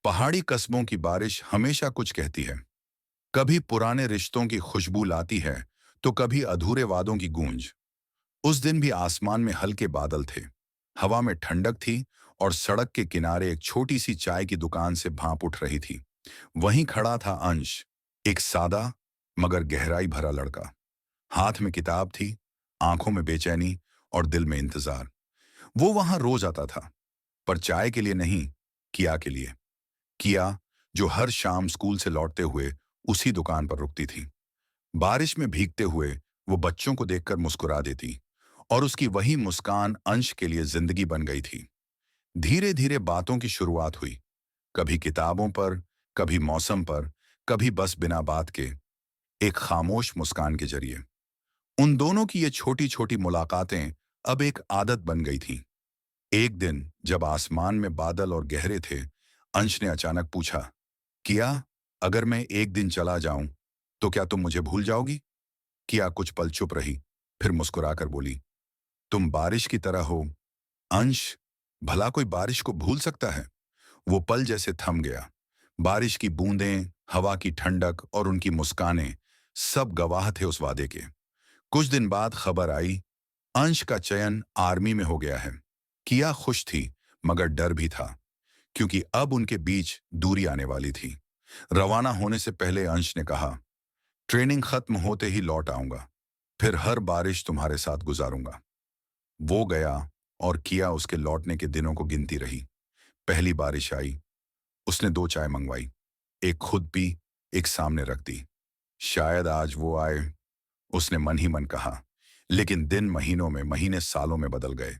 पहाड़ी कस्बों की बारिश हमेशा कुछ कहती है। कभी पुराने रिश्तों की खुशबू लाती है, तो कभी अधूरे वादों की गूंज। उस दिन भी आसमान में हल्के बादल थे, हवा में ठंडक थी, और सड़क के किनारे एक छोटी सी चाय की दुकान से भाप उठ रही थी। वहीं खड़ा था अंश, एक सादा मगर गहराई भरा लड़का। हाथ में किताब थी, आंखों में बेचैनी और दिल में इंतजार। वो वहां रोज आता था, पर चाय के लिए नहीं, किया के लिए। किया, जो हर शाम स्कूल से लौटते हुए उसी दुकान पर रुकती थी। बारिश में भीगते हुए वो बच्चों को देखकर मुस्कुरा देती, और उसकी वही मुस्कान अंश के लिए जिंदगी बन गई थी। धीरे धीरे बातों की शुरुआत हुई, कभी किताबों पर, कभी मौसम पर, कभी बस बिना बात के, एक खामोश मुस्कान के जरिए। उन दोनों की ये छोटी छोटी मुलाकातें अब एक आदत बन गई थीं। एक दिन जब आसमान में बादल और गहरे थे, अंश ने अचानक पूछा, किया, अगर मैं एक दिन चला जाऊं तो क्या तुम मुझे भूल जाओगी? किया कुछ पल चुप रही, फिर मुस्कुराकर बोली, तुम बारिश की तरह हो। अंश, भला कोई बारिश को भूल सकता है? वो पल जैसे थम गया। बारिश की बूंदें, हवा की ठंडक और उनकी मुस्कानें सब गवाह थे उस वादे के। कुछ दिन बाद खबर आई, अंश का चयन आर्मी में हो गया है। किया खुश थी, मगर डर भी था, क्योंकि अब उनके बीच दूरी आने वाली थी। रवाना होने से पहले अंश ने कहा, ट्रेनिंग खत्म होते ही लौट आऊंगा, फिर हर बारिश तुम्हारे साथ गुजारूंगा। वो गया, और किया उसके लौटने के दिनों को गिनती रही। पहली बारिश आई, उसने 2 चाय मंगवाई, एक खुद पी, एक सामने रख दी। शायद आज वो आए, उसने मन ही मन कहा। लेकिन दिन महीनों में, महीने सालों में बदल गए।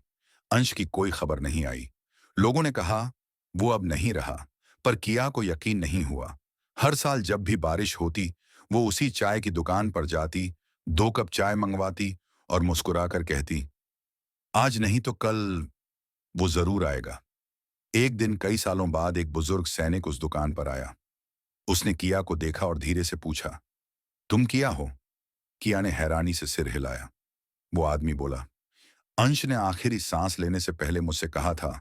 अंश की कोई खबर नहीं आई। लोगों ने कहा वो अब नहीं रहा, पर किया को यकीन नहीं हुआ। हर साल जब भी बारिश होती, वो उसी चाय की दुकान पर जाती, 2 कप चाय मंगवाती, और मुस्कुराकर कहती, आज नहीं तो कल वो जरूर आएगा। एक दिन कई सालों बाद एक बुजुर्ग सैनिक उस दुकान पर आया। उसने किया को देखा और धीरे से पूछा, तुम किया हो? किया ने हैरानी से सिर हिलाया। वो आदमी बोला, अंश ने आखिरी सांस लेने से पहले मुझसे कहा था,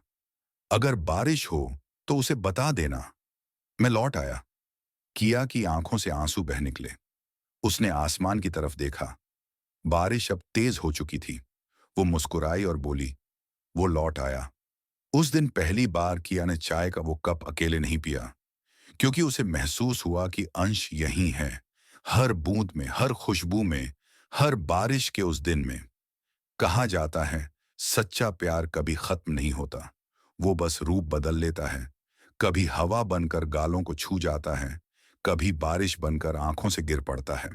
अगर बारिश हो तो उसे बता देना। मैं लौट आया। किया की आंखों से आंसू बह निकले। उसने आसमान की तरफ देखा। बारिश अब तेज हो चुकी थी। वो मुस्कुराई और बोली, वो लौट आया। उस दिन पहली बार किया ने चाय का वो कप अकेले नहीं पिया, क्योंकि उसे महसूस हुआ कि अंश यहीं है, हर बूंद में, हर खुशबू में, हर बारिश के उस दिन में। कहा जाता है, सच्चा प्यार कभी खत्म नहीं होता, वो बस रूप बदल लेता है। कभी हवा बनकर गालों को छू जाता है, कभी बारिश बनकर आंखों से गिर पड़ता है।